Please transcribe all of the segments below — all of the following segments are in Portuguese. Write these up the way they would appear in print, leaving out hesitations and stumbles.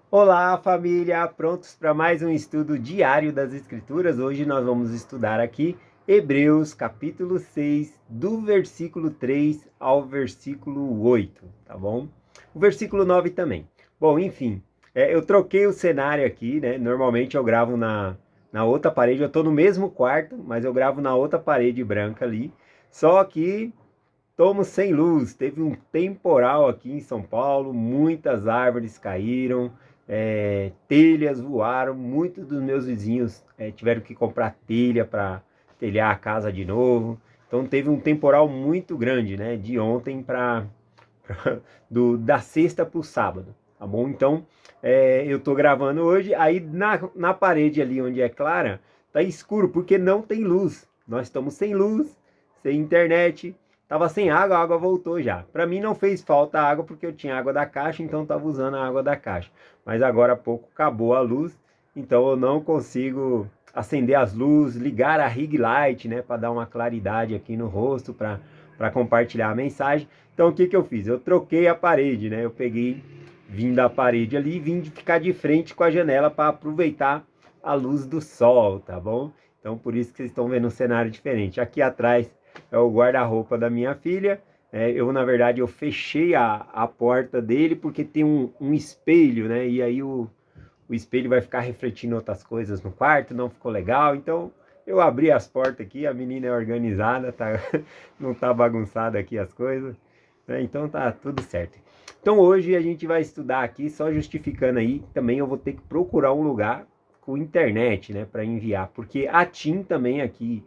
Olá, família! Prontos para mais um estudo diário das Escrituras? Hoje nós vamos estudar aqui Hebreus, capítulo 6, do versículo 3 ao versículo 8, tá bom? O versículo 9 também. Bom, enfim, eu troquei o cenário aqui, né? Normalmente eu gravo na outra parede, eu estou no mesmo quarto, mas eu gravo na outra parede branca ali. Só que estamos sem luz, teve um temporal aqui em São Paulo, muitas árvores caíram, telhas voaram, muitos dos meus vizinhos tiveram que comprar telha para telhar a casa de novo. Então teve um temporal muito grande, né, de ontem da sexta para o sábado, tá bom? Então eu tô gravando hoje, aí na parede ali onde é clara, tá escuro porque não tem luz. Nós estamos sem luz, sem internet. Tava sem água, a água voltou já. Para mim não fez falta água porque eu tinha água da caixa, então tava usando a água da caixa. Mas agora há pouco acabou a luz, então eu não consigo acender as luzes, ligar a ring light, né, para dar uma claridade aqui no rosto, para compartilhar a mensagem. Então o que eu fiz? Eu troquei a parede, né? Eu peguei, vim da parede ali e vim ficar de frente com a janela para aproveitar a luz do sol, tá bom? Então por isso que vocês estão vendo um cenário diferente. Aqui atrás é o guarda-roupa da minha filha. Na verdade, eu fechei a porta dele porque tem um espelho, né? E aí o espelho vai ficar refletindo outras coisas no quarto, não ficou legal. Então, eu abri as portas aqui, a menina é organizada, tá? Não tá bagunçada aqui as coisas, né? Então tá tudo certo. Então hoje a gente vai estudar aqui, só justificando aí, também eu vou ter que procurar um lugar com internet, né, para enviar, porque a TIM também aqui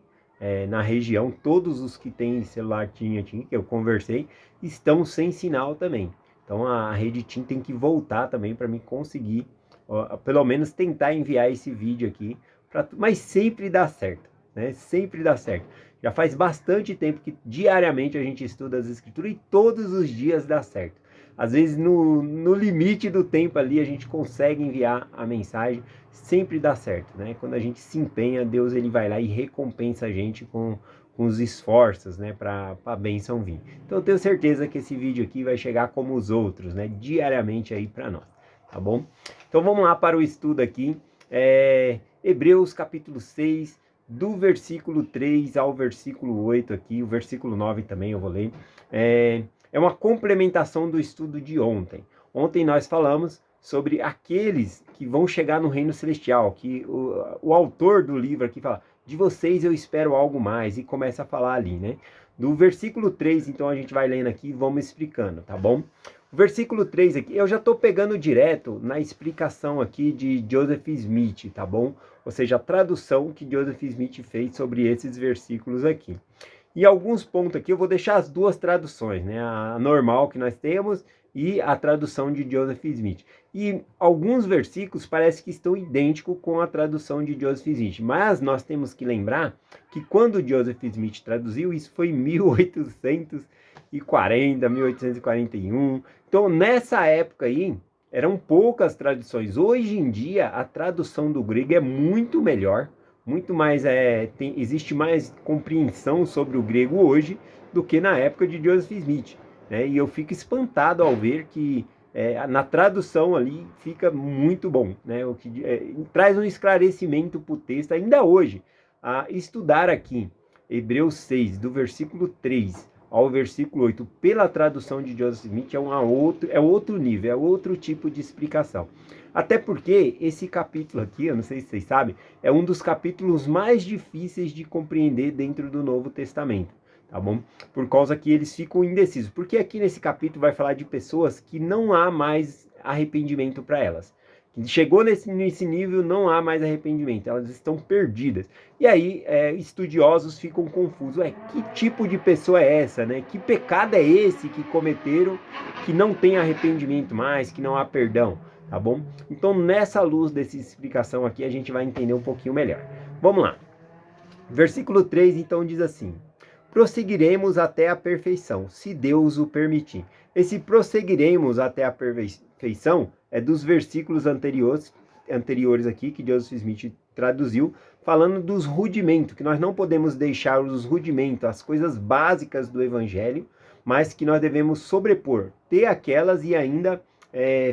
na região, todos os que têm celular TIM, que eu conversei, estão sem sinal também. Então a rede TIM tem que voltar também para mim conseguir, ó, pelo menos tentar enviar esse vídeo aqui, mas sempre dá certo, né? Sempre dá certo. Já faz bastante tempo que diariamente a gente estuda as escrituras e todos os dias dá certo. Às vezes no limite do tempo ali a gente consegue enviar a mensagem, sempre dá certo, né? Quando a gente se empenha, Deus ele vai lá e recompensa a gente com os esforços, né, para a bênção vir. Então eu tenho certeza que esse vídeo aqui vai chegar como os outros, né, diariamente aí para nós, tá bom? Então vamos lá para o estudo aqui, Hebreus capítulo 6, do versículo 3 ao versículo 8 aqui, o versículo 9 também eu vou ler. É uma complementação do estudo de ontem. Ontem nós falamos sobre aqueles que vão chegar no reino celestial, que o autor do livro aqui fala, de vocês eu espero algo mais, e começa a falar ali, né? Do versículo 3, então a gente vai lendo aqui e vamos explicando, tá bom? O versículo 3 aqui, eu já estou pegando direto na explicação aqui de Joseph Smith, tá bom? Ou seja, a tradução que Joseph Smith fez sobre esses versículos aqui. E alguns pontos aqui eu vou deixar as duas traduções, né? A normal que nós temos e a tradução de Joseph Smith. E alguns versículos parece que estão idênticos com a tradução de Joseph Smith, mas nós temos que lembrar que quando Joseph Smith traduziu, isso foi em 1840, 1841. Então, nessa época aí, eram poucas traduções. Hoje em dia, a tradução do grego é muito melhor, muito mais, existe mais compreensão sobre o grego hoje do que na época de Joseph Smith, né? E eu fico espantado ao ver que na tradução ali fica muito bom, né? O que traz um esclarecimento para o texto ainda hoje. A estudar aqui Hebreus 6, do versículo 3 ao versículo 8, pela tradução de Joseph Smith, é outro nível, é outro tipo de explicação. Até porque esse capítulo aqui, eu não sei se vocês sabem, é um dos capítulos mais difíceis de compreender dentro do Novo Testamento, tá bom? Por causa que eles ficam indecisos. Porque aqui nesse capítulo vai falar de pessoas que não há mais arrependimento para elas. Chegou nesse nível, não há mais arrependimento, elas estão perdidas. E aí, estudiosos ficam confusos. Que tipo de pessoa é essa, né? Que pecado é esse que cometeram, que não tem arrependimento mais, que não há perdão, tá bom? Então, nessa luz dessa explicação aqui, a gente vai entender um pouquinho melhor. Vamos lá. Versículo 3, então, diz assim: prosseguiremos até a perfeição, se Deus o permitir. Esse prosseguiremos até a perfeição é dos versículos anteriores aqui, que Joseph Smith traduziu, falando dos rudimentos, que nós não podemos deixar os rudimentos, as coisas básicas do evangelho, mas que nós devemos sobrepor, ter aquelas e ainda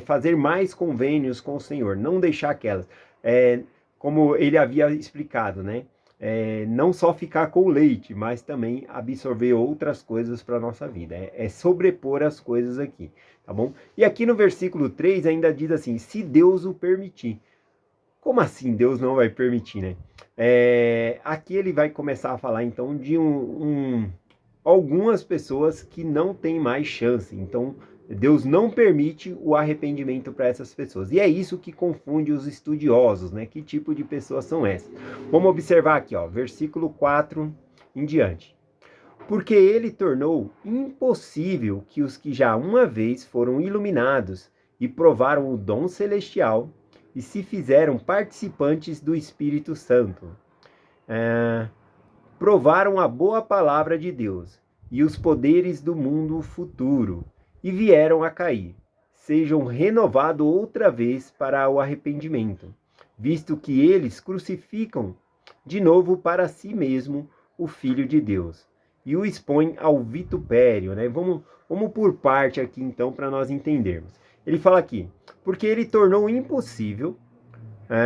fazer mais convênios com o Senhor, não deixar aquelas. Como ele havia explicado, né? Não só ficar com o leite, mas também absorver outras coisas para a nossa vida. É sobrepor as coisas aqui, tá bom? E aqui no versículo 3 ainda diz assim, se Deus o permitir. Como assim Deus não vai permitir, né? Aqui ele vai começar a falar então de algumas pessoas que não têm mais chance. Então, Deus não permite o arrependimento para essas pessoas. E é isso que confunde os estudiosos, né? Que tipo de pessoas são essas? Vamos observar aqui, ó, versículo 4 em diante. Porque ele tornou impossível que os que já uma vez foram iluminados e provaram o dom celestial e se fizeram participantes do Espírito Santo. Provaram a boa palavra de Deus e os poderes do mundo futuro e vieram a cair. Sejam renovados outra vez para o arrependimento, visto que eles crucificam de novo para si mesmo o Filho de Deus e o expõem ao vitupério, né? Vamos por parte aqui então para nós entendermos. Ele fala aqui, porque ele tornou impossível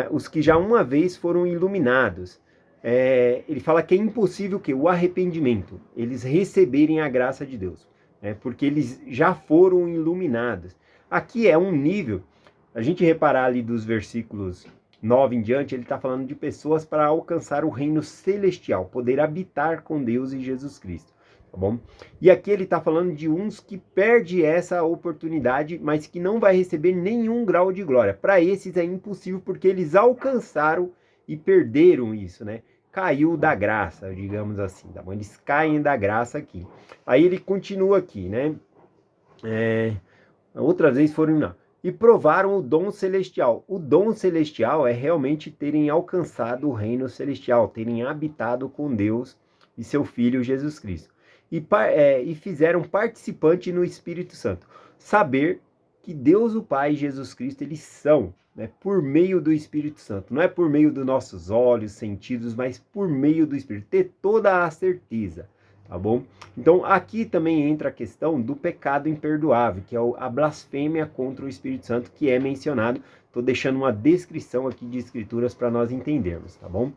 os que já uma vez foram iluminados. Ele fala que é impossível que o arrependimento, eles receberem a graça de Deus, porque eles já foram iluminados. Aqui é um nível, a gente reparar ali dos versículos 9 em diante, ele está falando de pessoas para alcançar o reino celestial, poder habitar com Deus e Jesus Cristo, tá bom? E aqui ele está falando de uns que perdem essa oportunidade, mas que não vai receber nenhum grau de glória. Para esses é impossível, porque eles alcançaram e perderam isso, né? Caiu da graça, digamos assim, tá bom? Eles caem da graça aqui. Aí ele continua aqui, né? Outras vezes foram não. E provaram o dom celestial. O dom celestial é realmente terem alcançado o reino celestial, terem habitado com Deus e seu Filho Jesus Cristo. E fizeram participante no Espírito Santo. Saber que Deus o Pai e Jesus Cristo, eles são, né, por meio do Espírito Santo. Não é por meio dos nossos olhos, sentidos, mas por meio do Espírito. Ter toda a certeza. Tá bom? Então aqui também entra a questão do pecado imperdoável, que é a blasfêmia contra o Espírito Santo, que é mencionado. Estou deixando uma descrição aqui de escrituras para nós entendermos, tá bom?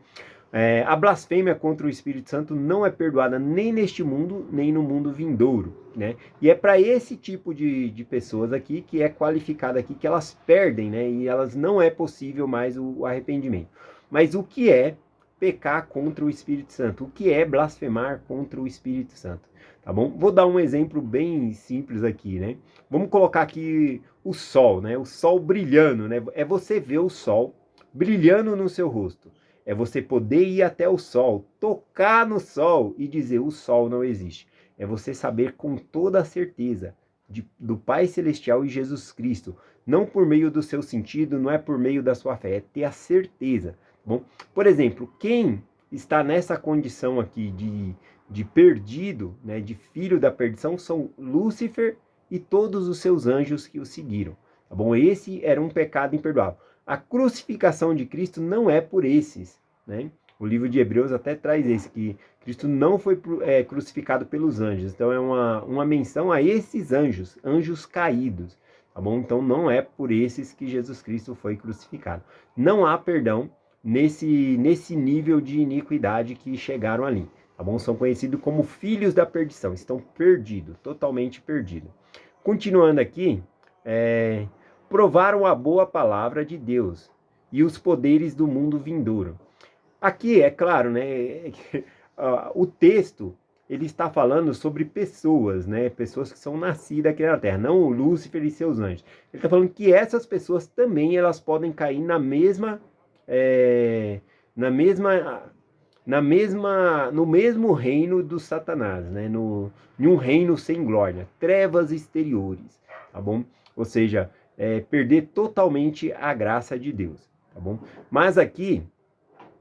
A blasfêmia contra o Espírito Santo não é perdoada nem neste mundo, nem no mundo vindouro, né? E é para esse tipo de pessoas aqui, que é qualificado aqui, que elas perdem, né? E elas não é possível mais o arrependimento. Mas o que é pecar contra o Espírito Santo? O que é blasfemar contra o Espírito Santo? Tá bom? Vou dar um exemplo bem simples aqui, né? Vamos colocar aqui o sol, né? O sol brilhando, né? É você ver o sol brilhando no seu rosto. É você poder ir até o sol, tocar no sol e dizer: o sol não existe. É você saber com toda a certeza do Pai Celestial e Jesus Cristo. Não por meio do seu sentido, não é por meio da sua fé, é ter a certeza. Bom, por exemplo, quem está nessa condição aqui de perdido, né, de filho da perdição, são Lúcifer e todos os seus anjos que o seguiram. Tá bom? Esse era um pecado imperdoável. A crucificação de Cristo não é por esses, né? O livro de Hebreus até traz esse, que Cristo não foi crucificado pelos anjos. Então é uma menção a esses anjos, anjos caídos, tá bom? Então não é por esses que Jesus Cristo foi crucificado. Não há perdão nesse nível de iniquidade que chegaram ali, tá bom? São conhecidos como filhos da perdição, estão perdidos, totalmente perdidos. Continuando aqui, provaram a boa palavra de Deus e os poderes do mundo vindouro. Aqui, é claro, né, o texto, ele está falando sobre pessoas, né, pessoas que são nascidas aqui na Terra, não o Lúcifer e seus anjos. Ele está falando que essas pessoas também, elas podem cair no mesmo reino do Satanás, né, em um reino sem glória, trevas exteriores, tá bom? Ou seja, perder totalmente a graça de Deus, tá bom? Mas aqui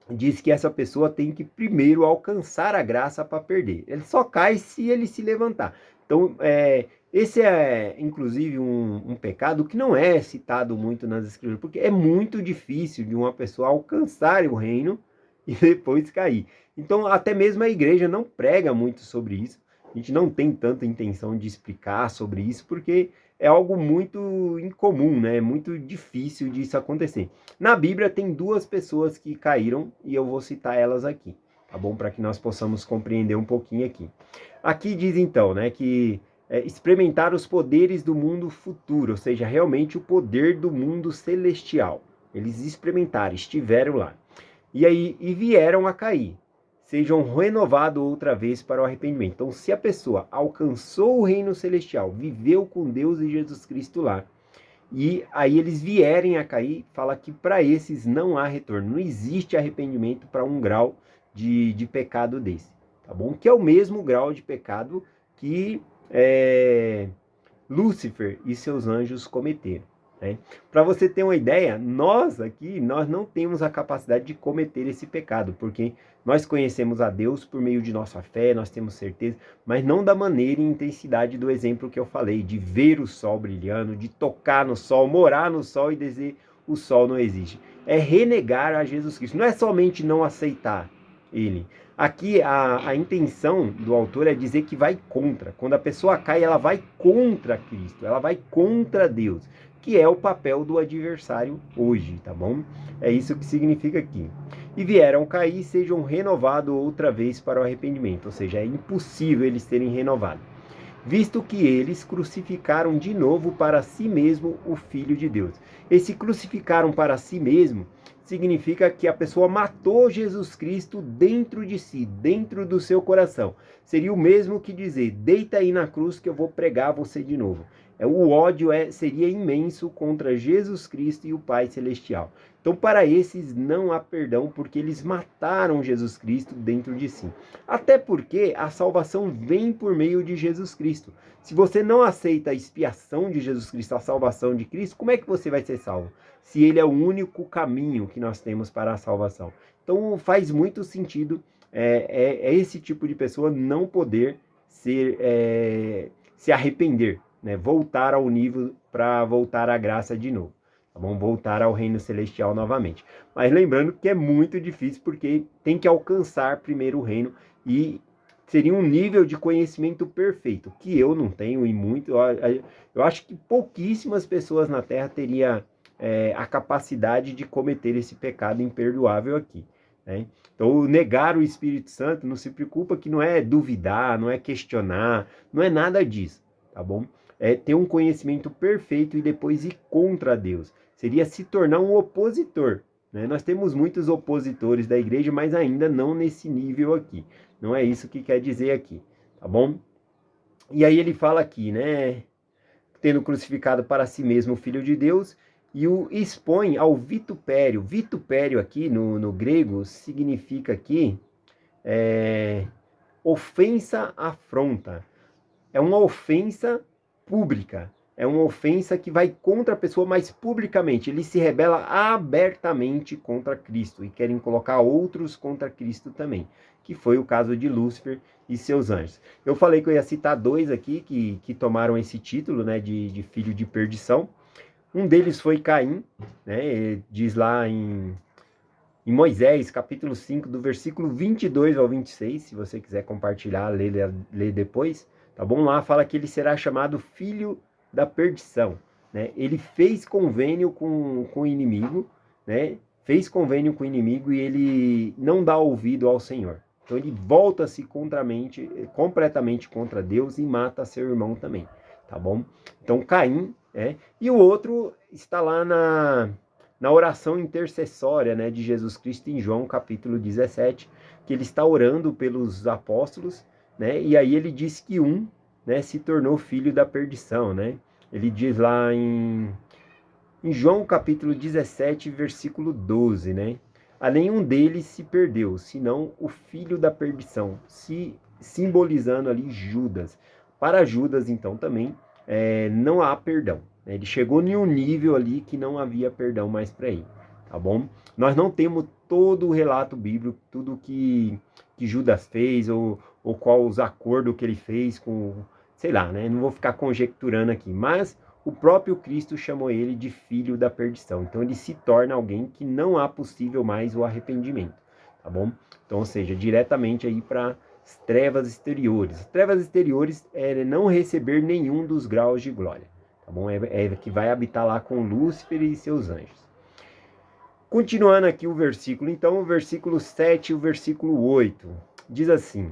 diz que essa pessoa tem que primeiro alcançar a graça para perder. Ele só cai se ele se levantar. Então, esse é, inclusive, um pecado que não é citado muito nas escrituras, porque é muito difícil de uma pessoa alcançar o reino e depois cair. Então, até mesmo a igreja não prega muito sobre isso. A gente não tem tanta intenção de explicar sobre isso, porque é algo muito incomum, né? É muito difícil disso acontecer. Na Bíblia tem duas pessoas que caíram e eu vou citar elas aqui, tá bom? Para que nós possamos compreender um pouquinho aqui. Aqui diz então, né, que experimentar os poderes do mundo futuro, ou seja, realmente o poder do mundo celestial. Eles experimentaram, estiveram lá. E vieram a cair. Sejam renovados outra vez para o arrependimento. Então, se a pessoa alcançou o reino celestial, viveu com Deus e Jesus Cristo lá, e aí eles vierem a cair, fala que para esses não há retorno. Não existe arrependimento para um grau de pecado desse, tá bom? Que é o mesmo grau de pecado que Lúcifer e seus anjos cometeram. Né? Para você ter uma ideia, nós aqui, nós não temos a capacidade de cometer esse pecado, porque nós conhecemos a Deus por meio de nossa fé, nós temos certeza, mas não da maneira e intensidade do exemplo que eu falei, de ver o sol brilhando, de tocar no sol, morar no sol e dizer o sol não existe. É renegar a Jesus Cristo, não é somente não aceitar ele. Aqui a intenção do autor é dizer que vai contra. Quando a pessoa cai, ela vai contra Cristo, ela vai contra Deus, que é o papel do adversário hoje, tá bom? É isso que significa aqui. E vieram cair, sejam renovados outra vez para o arrependimento, ou seja, é impossível eles serem renovados, visto que eles crucificaram de novo para si mesmo o Filho de Deus. Esse crucificaram para si mesmo significa que a pessoa matou Jesus Cristo dentro de si, dentro do seu coração. Seria o mesmo que dizer, deita aí na cruz que eu vou pregar você de novo. O ódio seria imenso contra Jesus Cristo e o Pai Celestial. Então, para esses não há perdão, porque eles mataram Jesus Cristo dentro de si. Até porque a salvação vem por meio de Jesus Cristo. Se você não aceita a expiação de Jesus Cristo, a salvação de Cristo, como é que você vai ser salvo? Se ele é o único caminho que nós temos para a salvação. Então, faz muito sentido esse tipo de pessoa não poder se arrepender, né? Voltar ao nível para voltar à graça de novo. Tá bom? Voltar ao reino celestial novamente. Mas lembrando que é muito difícil porque tem que alcançar primeiro o reino e seria um nível de conhecimento perfeito, que eu não tenho e muito. Eu acho que pouquíssimas pessoas na Terra teriam a capacidade de cometer esse pecado imperdoável aqui. Né? Então, negar o Espírito Santo, não se preocupa que não é duvidar, não é questionar, não é nada disso, tá bom? É ter um conhecimento perfeito e depois ir contra Deus. Seria se tornar um opositor. Né? Nós temos muitos opositores da igreja, mas ainda não nesse nível aqui. Não é isso que quer dizer aqui, tá bom? E aí ele fala aqui, né? Tendo crucificado para si mesmo o Filho de Deus, e o expõe ao vitupério. Vitupério aqui no grego significa aqui ofensa, afronta. É uma ofensa pública. É uma ofensa que vai contra a pessoa, mas publicamente. Ele se rebela abertamente contra Cristo e querem colocar outros contra Cristo também, que foi o caso de Lúcifer e seus anjos. Eu falei que eu ia citar dois aqui que tomaram esse título, né, de filho de perdição. Um deles foi Caim, né, diz lá em Moisés, capítulo 5, do versículo 22 ao 26, se você quiser compartilhar, ler depois, tá bom? Lá fala que ele será chamado filho da perdição, né? Ele fez convênio com o inimigo, né? Fez convênio com o inimigo e ele não dá ouvido ao Senhor. Então ele volta-se completamente contra Deus e mata seu irmão também, tá bom? Então Caim, e o outro está lá na oração intercessória, né, de Jesus Cristo em João capítulo 17, que ele está orando pelos apóstolos, né, e aí ele diz que um, né, se tornou filho da perdição, né? Ele diz lá em João capítulo 17, versículo 12, né? A nenhum deles se perdeu, senão o filho da perdição, simbolizando ali Judas. Para Judas, então, também não há perdão. Né? Ele chegou em um nível ali que não havia perdão mais para ele, tá bom? Nós não temos todo o relato bíblico, tudo que Judas fez, ou qual os acordos que ele fez com, sei lá, né? Não vou ficar conjecturando aqui, mas o próprio Cristo chamou ele de filho da perdição. Então ele se torna alguém que não há possível mais o arrependimento, tá bom? Então, ou seja, diretamente aí para as trevas exteriores. As trevas exteriores é não receber nenhum dos graus de glória, tá bom? Que vai habitar lá com Lúcifer e seus anjos. Continuando aqui o versículo, então, o versículo 7 e o versículo 8, diz assim: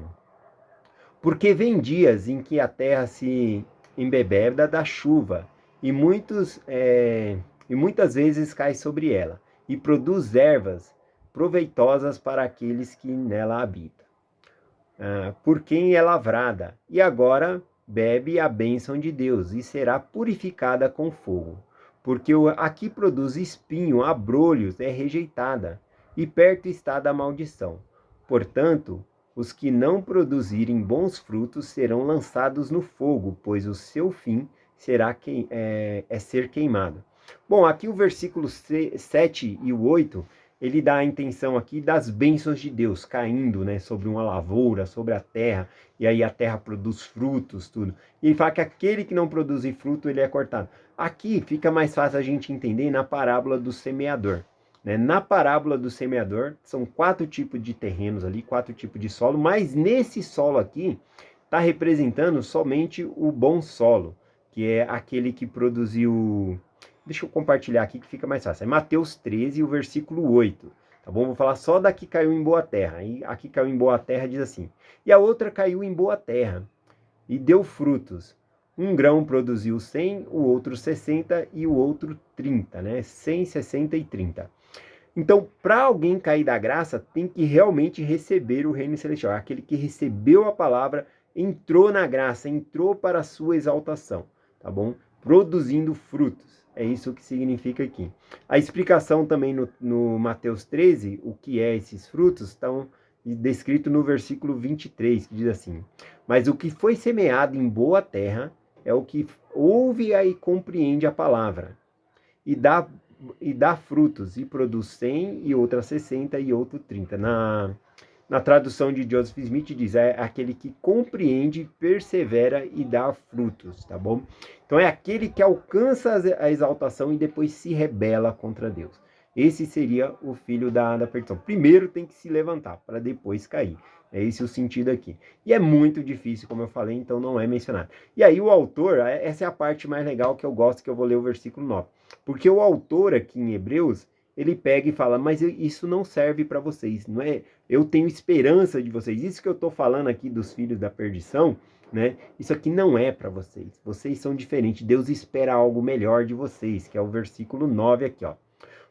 Porque vem dias em que a terra se embebeda da chuva, e muitas vezes cai sobre ela, e produz ervas proveitosas para aqueles que nela habitam. Por quem é lavrada, e agora bebe a bênção de Deus, e será purificada com fogo. Porque a que produz espinho, abrolhos, é rejeitada, e perto está da maldição. Portanto, os que não produzirem bons frutos serão lançados no fogo, pois o seu fim será ser queimado. Bom, aqui o versículo 7 e o 8, ele dá a intenção aqui das bênçãos de Deus caindo, né, sobre uma lavoura, sobre a terra, e aí a terra produz frutos, tudo. E ele fala que aquele que não produz fruto, ele é cortado. Aqui fica mais fácil a gente entender na parábola do semeador. Né? Na parábola do semeador, são 4 tipos de terrenos ali, 4 tipos de solo, mas nesse solo aqui, está representando somente o bom solo, que é aquele que produziu. Deixa eu compartilhar aqui que fica mais fácil. É Mateus 13, o versículo 8. Tá bom? Vou falar só da que caiu em boa terra. E aqui caiu em boa terra diz assim: E a outra caiu em boa terra e deu frutos. Um grão produziu 100, o outro 60 e o outro 30, né? 100, 60 e 30. Então, para alguém cair da graça, tem que realmente receber o reino celestial. Aquele que recebeu a palavra, entrou na graça, entrou para a sua exaltação, tá bom? Produzindo frutos. É isso que significa aqui. A explicação também no Mateus 13, o que é esses frutos, estão descrito no versículo 23, que diz assim: Mas o que foi semeado em boa terra é o que ouve e compreende a palavra e dá frutos, e produz 100, e outra 60, e outro 30. Na tradução de Joseph Smith diz, é aquele que compreende, persevera e dá frutos, tá bom? Então é aquele que alcança a exaltação e depois se rebela contra Deus. Esse seria o filho da perdição. Primeiro tem que se levantar, para depois cair. É esse o sentido aqui. E é muito difícil, como eu falei, então não é mencionado. E aí o autor, essa é a parte mais legal que eu gosto, que eu vou ler o versículo 9. Porque o autor aqui em Hebreus, ele pega e fala, mas isso não serve para vocês, não é? Eu tenho esperança de vocês. Isso que eu estou falando aqui dos filhos da perdição, né? Isso aqui não é para vocês. Vocês são diferentes. Deus espera algo melhor de vocês, que é o versículo 9 aqui, ó.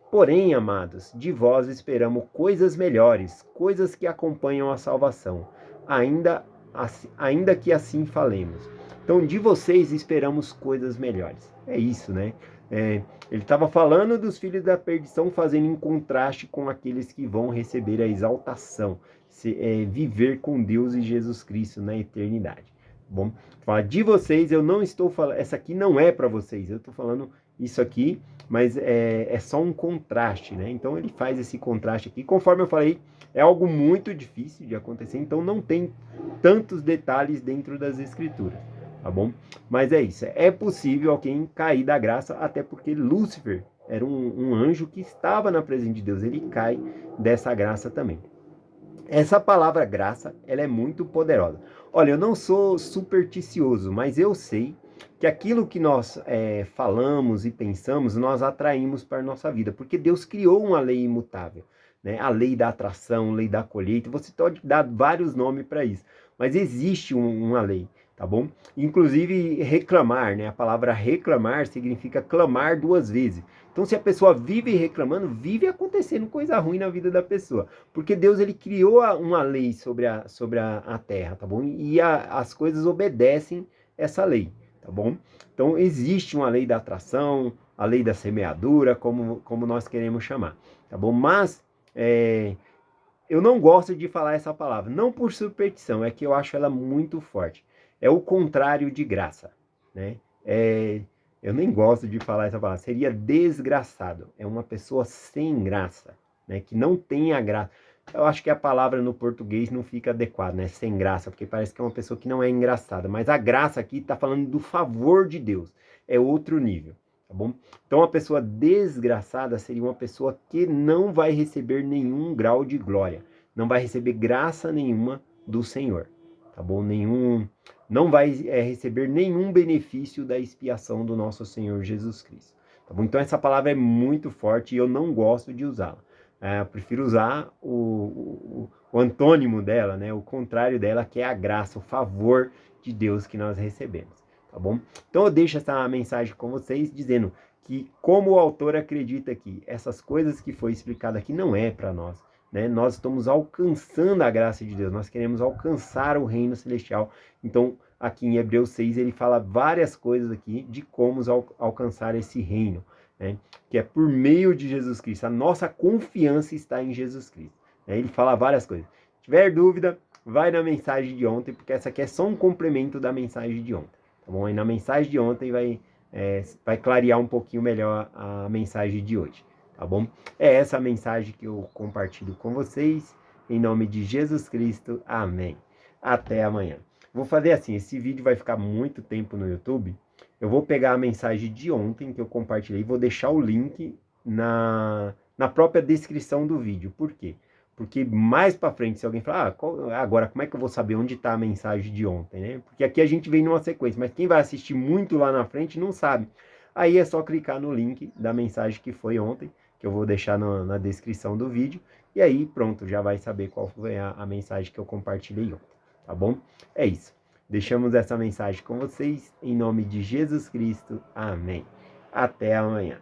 Porém, amados, de vós esperamos coisas melhores, coisas que acompanham a salvação, ainda que assim falemos. Então, de vocês esperamos coisas melhores. É isso, né? Ele estava falando dos filhos da perdição, fazendo em contraste com aqueles que vão receber a exaltação, viver com Deus e Jesus Cristo na eternidade. Bom, fala de vocês, eu não estou falando, essa aqui não é para vocês, eu estou falando isso aqui, mas é só um contraste, né? Então ele faz esse contraste aqui. Conforme eu falei, é algo muito difícil de acontecer, então não tem tantos detalhes dentro das escrituras, tá bom? Mas é isso, é possível alguém cair da graça, até porque Lúcifer era um anjo que estava na presença de Deus, ele cai dessa graça também. Essa palavra graça, ela é muito poderosa. Olha, eu não sou supersticioso, mas eu sei que aquilo que nós falamos e pensamos, nós atraímos para a nossa vida, porque Deus criou uma lei imutável, né? A lei da atração, lei da colheita, você pode dar vários nomes para isso, mas existe uma lei, tá bom? Inclusive reclamar, né? A palavra reclamar significa clamar 2 vezes. Então, se a pessoa vive reclamando, vive acontecendo coisa ruim na vida da pessoa. Porque Deus, ele criou uma lei sobre a terra, tá bom? E as coisas obedecem essa lei, tá bom? Então, existe uma lei da atração, a lei da semeadura, como nós queremos chamar, tá bom? Mas, eu não gosto de falar essa palavra, não por superstição, é que eu acho ela muito forte. É o contrário de graça, né? Eu nem gosto de falar essa palavra, seria desgraçado. É uma pessoa sem graça, né? Que não tem a graça. Eu acho que a palavra no português não fica adequada, né? Sem graça, porque parece que é uma pessoa que não é engraçada. Mas a graça aqui está falando do favor de Deus. É outro nível, tá bom? Então, a pessoa desgraçada seria uma pessoa que não vai receber nenhum grau de glória. Não vai receber graça nenhuma do Senhor, tá bom? não vai receber nenhum benefício da expiação do nosso Senhor Jesus Cristo. Tá bom? Então essa palavra é muito forte e eu não gosto de usá-la. Eu prefiro usar o antônimo dela, né? O contrário dela, que é a graça, o favor de Deus que nós recebemos. Tá bom? Então eu deixo essa mensagem com vocês dizendo que, como o autor acredita que essas coisas que foi explicado aqui não é para nós, né? Nós estamos alcançando a graça de Deus, nós queremos alcançar o reino celestial. Então, aqui em Hebreus 6, ele fala várias coisas aqui de como alcançar esse reino, né? Que é por meio de Jesus Cristo. A nossa confiança está em Jesus Cristo, né? Ele fala várias coisas. Se tiver dúvida, vai na mensagem de ontem, porque essa aqui é só um complemento da mensagem de ontem, tá bom? E na mensagem de ontem vai clarear um pouquinho melhor a mensagem de hoje, tá bom? É essa a mensagem que eu compartilho com vocês, em nome de Jesus Cristo, amém. Até amanhã. Vou fazer assim, esse vídeo vai ficar muito tempo no YouTube, eu vou pegar a mensagem de ontem que eu compartilhei, vou deixar o link na própria descrição do vídeo. Por quê? Porque mais para frente, se alguém falar, agora como é que eu vou saber onde está a mensagem de ontem, né? Porque aqui a gente vem numa sequência, mas quem vai assistir muito lá na frente não sabe. Aí é só clicar no link da mensagem que foi ontem, que eu vou deixar na descrição do vídeo, e aí pronto, já vai saber qual foi a mensagem que eu compartilhei ontem, tá bom? É isso. Deixamos essa mensagem com vocês, em nome de Jesus Cristo. Amém. Até amanhã.